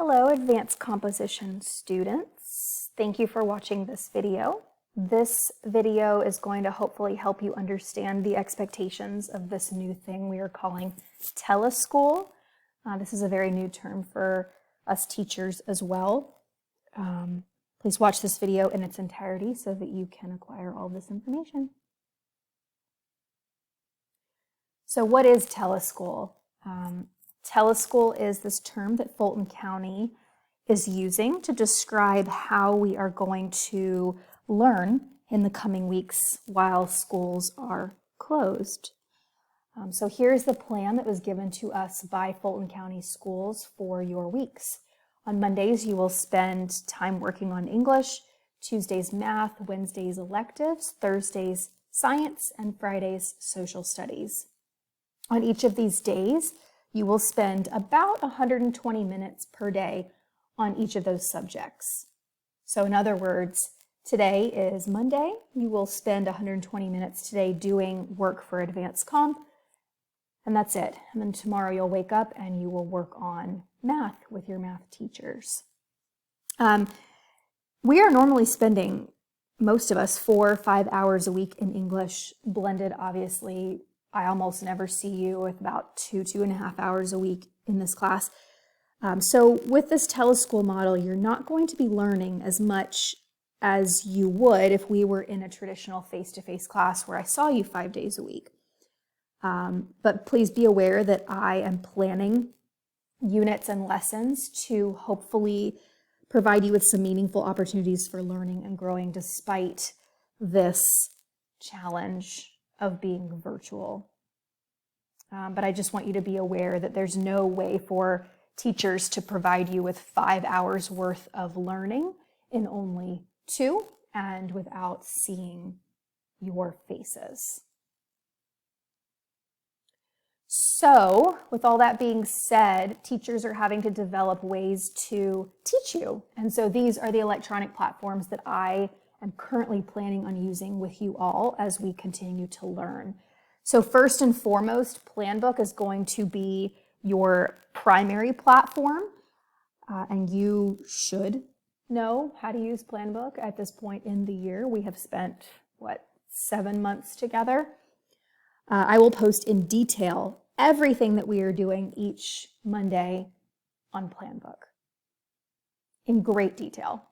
Hello, advanced composition students. Thank you for watching this video. This video is going to hopefully help you understand the expectations of this new thing we are calling Teleschool. This is a very new term for us teachers as well. Please watch this video in its entirety so that you can acquire all this information. So what is Teleschool? Teleschool is this term that Fulton County is using to describe how we are going to learn in the coming weeks while schools are closed. So here's the plan that was given to us by Fulton County Schools for your weeks. On Mondays, you will spend time working on English, Tuesdays math, Wednesdays electives, Thursdays science, and Fridays social studies. On each of these days, you will spend about 120 minutes per day on each of those subjects. So in other words, today is Monday. You will spend 120 minutes today doing work for advanced comp, and that's it. And then tomorrow you'll wake up and you will work on math with your math teachers. We are normally spending, most of us, 4 or 5 hours a week in English, blended obviously. I almost never see you with about 2.5 hours a week in this class. So with this Teleschool model, you're not going to be learning as much as you would if we were in a traditional face-to-face class where I saw you 5 days a week. But please be aware that I am planning units and lessons to hopefully provide you with some meaningful opportunities for learning and growing despite this challenge of being virtual. But I just want you to be aware that there's no way for teachers to provide you with 5 hours worth of learning in only 2 and without seeing your faces. So with all that being said, teachers are having to develop ways to teach you. And so these are the electronic platforms that I am currently planning on using with you all as we continue to learn. So first and foremost, Planbook is going to be your primary platform, and you should know how to use Planbook at this point in the year. We have spent, 7 months together. I will post in detail everything that we are doing each Monday on Planbook in great detail.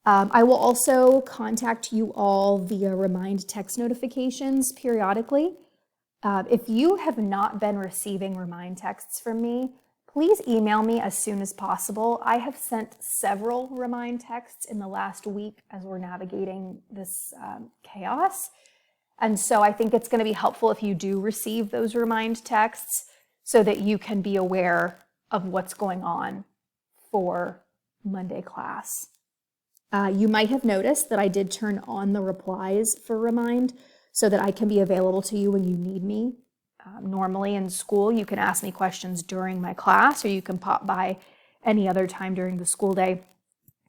I will also contact you all via remind text notifications periodically. If you have not been receiving remind texts from me, please email me as soon as possible. I have sent several remind texts in the last week as we're navigating this chaos. And so I think it's going to be helpful if you do receive those remind texts so that you can be aware of what's going on for Monday class. You might have noticed that I did turn on the replies for Remind so that I can be available to you when you need me. Normally in school, you can ask me questions during my class or you can pop by any other time during the school day.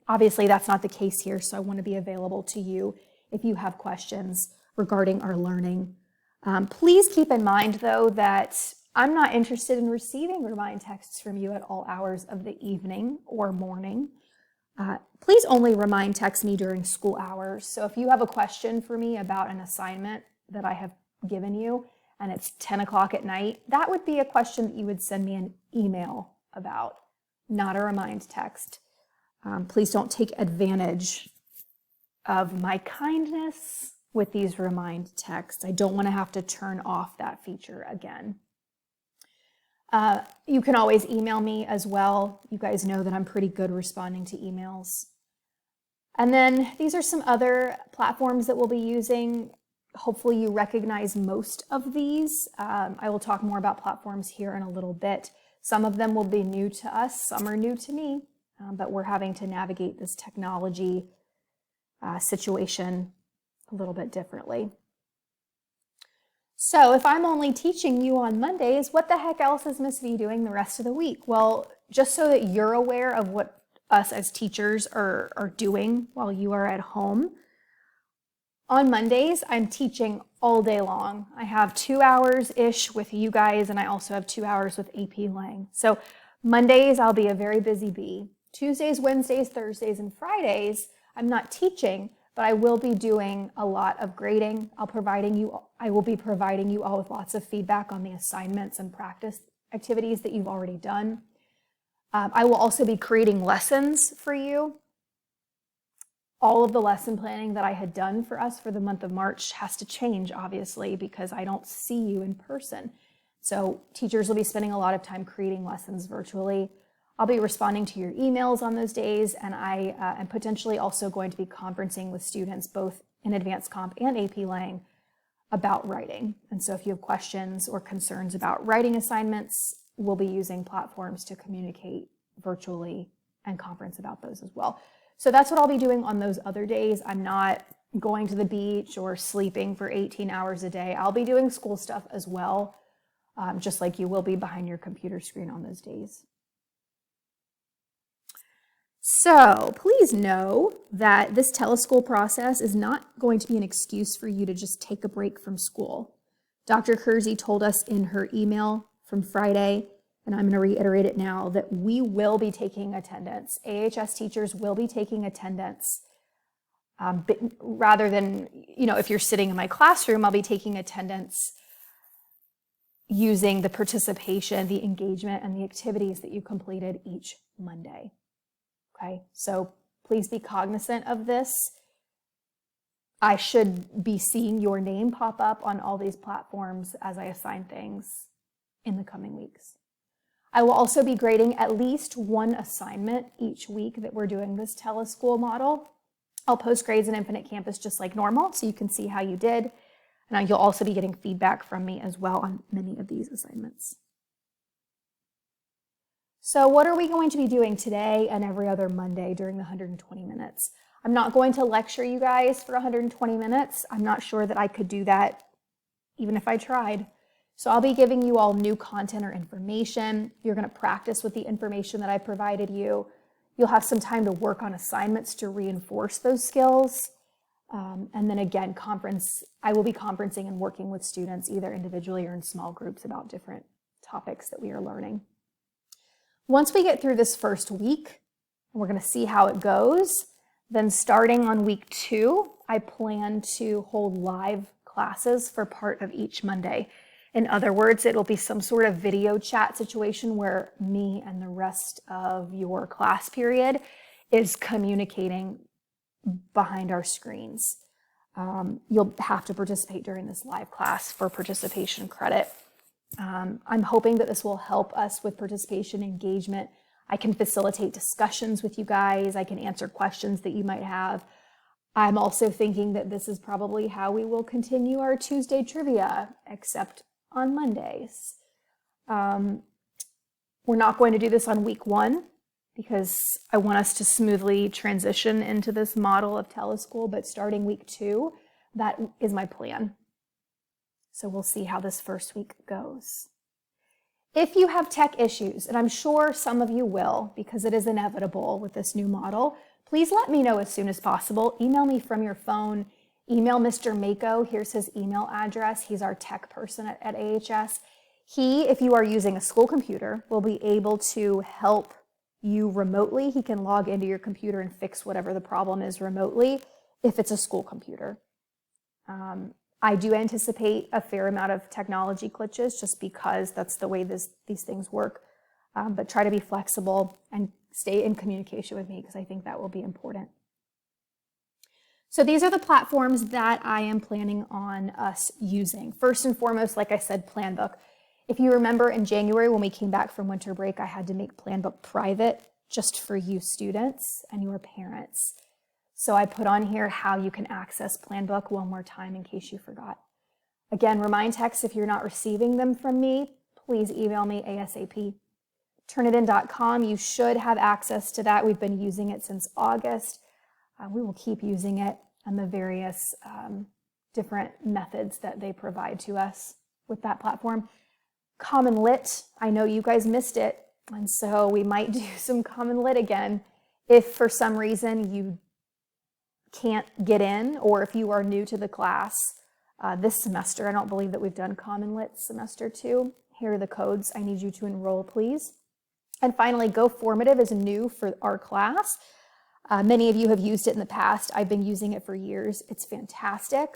Obviously, that's not the case here, so I want to be available to you if you have questions regarding our learning. Please keep in mind, though, that I'm not interested in receiving Remind texts from you at all hours of the evening or morning. Please only remind text me during school hours. So if you have a question for me about an assignment that I have given you and it's 10 o'clock at night, that would be a question that you would send me an email about, not a remind text. Please don't take advantage of my kindness with these remind texts. I don't want to have to turn off that feature again. You can always email me as well. You guys know that I'm pretty good responding to emails. And then these are some other platforms that we'll be using. Hopefully you recognize most of these. I will talk more about platforms here in a little bit. Some of them will be new to us, some are new to me, but we're having to navigate this technology situation a little bit differently. So if I'm only teaching you on Mondays, what the heck else is Miss V doing the rest of the week? Well, just so that you're aware of what us as teachers are doing while you are at home, on Mondays, I'm teaching all day long. I have 2 hours-ish with you guys, and I also have 2 hours with AP Lang. So Mondays, I'll be a very busy bee. Tuesdays, Wednesdays, Thursdays, and Fridays, I'm not teaching, but I will be doing a lot of grading. I will be providing you all with lots of feedback on the assignments and practice activities that you've already done. I will also be creating lessons for you. All of the lesson planning that I had done for us for the month of March has to change, obviously, because I don't see you in person. So teachers will be spending a lot of time creating lessons virtually. I'll be responding to your emails on those days, and I am potentially also going to be conferencing with students both in Advanced Comp and AP Lang about writing. And so if you have questions or concerns about writing assignments, we'll be using platforms to communicate virtually and conference about those as well. So that's what I'll be doing on those other days. I'm not going to the beach or sleeping for 18 hours a day. I'll be doing school stuff as well, just like you will be behind your computer screen on those days. So please know that this Teleschool process is not going to be an excuse for you to just take a break from school. Dr. Kersey told us in her email from Friday, and I'm going to reiterate it now, that we will be taking attendance. AHS teachers will be taking attendance. But rather than, if you're sitting in my classroom, I'll be taking attendance using the participation, the engagement, and the activities that you completed each Monday. Okay, so please be cognizant of this. I should be seeing your name pop up on all these platforms as I assign things in the coming weeks. I will also be grading at least one assignment each week that we're doing this Teleschool model. I'll post grades in Infinite Campus just like normal, so you can see how you did. And you'll also be getting feedback from me as well on many of these assignments. So what are we going to be doing today and every other Monday during the 120 minutes? I'm not going to lecture you guys for 120 minutes. I'm not sure that I could do that even if I tried. So I'll be giving you all new content or information. You're going to practice with the information that I provided you. You'll have some time to work on assignments to reinforce those skills. And then again, I will be conferencing and working with students either individually or in small groups about different topics that we are learning. Once we get through this first week, and we're going to see how it goes, then starting on week 2, I plan to hold live classes for part of each Monday. In other words, it'll be some sort of video chat situation where me and the rest of your class period is communicating behind our screens. You'll have to participate during this live class for participation credit. I'm hoping that this will help us with participation engagement. I can facilitate discussions with you guys. I can answer questions that you might have. I'm also thinking that this is probably how we will continue our Tuesday trivia, except on Mondays. We're not going to do this on week 1 because I want us to smoothly transition into this model of Teleschool, but starting week 2, that is my plan. So we'll see how this first week goes. If you have tech issues, and I'm sure some of you will because it is inevitable with this new model, please let me know as soon as possible. Email me from your phone. Email Mr. Mako. Here's his email address. He's our tech person at AHS. He, if you are using a school computer, will be able to help you remotely. He can log into your computer and fix whatever the problem is remotely if it's a school computer. I do anticipate a fair amount of technology glitches just because that's the way these things work. But try to be flexible and stay in communication with me because I think that will be important. So these are the platforms that I am planning on us using. First and foremost, like I said, Planbook. If you remember in January when we came back from winter break, I had to make Planbook private just for you students and your parents. So I put on here how you can access Planbook one more time in case you forgot. Again, remind text if you're not receiving them from me, please email me ASAP. Turnitin.com, you should have access to that. We've been using it since August. We will keep using it and the various different methods that they provide to us with that platform. Common Lit, I know you guys missed it, and so we might do some Common Lit again if for some reason you can't get in, or if you are new to the class this semester. I don't believe that we've done Common Lit semester 2. Here are the codes. I need you to enroll, please. And finally, Go Formative is new for our class. Many of you have used it in the past. I've been using it for years. It's fantastic.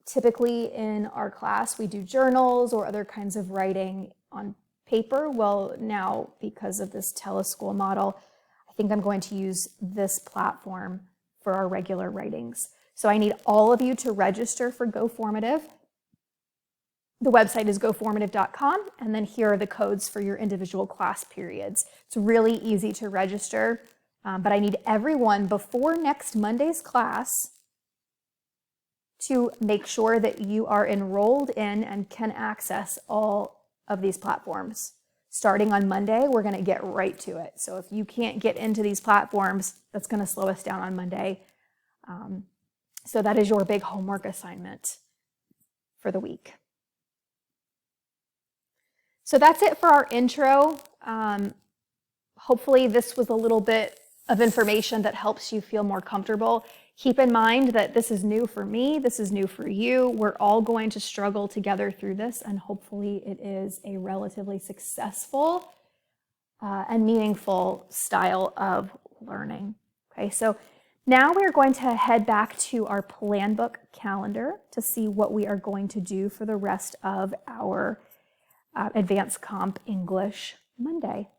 Typically in our class, we do journals or other kinds of writing on paper. Well, now because of this Teleschool model, I think I'm going to use this platform for our regular writings. So I need all of you to register for Go Formative. The website is goformative.com, and then here are the codes for your individual class periods. It's really easy to register, but I need everyone before next Monday's class to make sure that you are enrolled in and can access all of these platforms. Starting on Monday, we're going to get right to it. So if you can't get into these platforms, that's going to slow us down on Monday. So that is your big homework assignment for the week. So that's it for our intro. Hopefully this was a little bit of information that helps you feel more comfortable. Keep in mind that this is new for me, this is new for you. We're all going to struggle together through this, and hopefully it is a relatively successful and meaningful style of learning. Okay, so now we're going to head back to our plan book calendar to see what we are going to do for the rest of our Advanced Comp English Monday.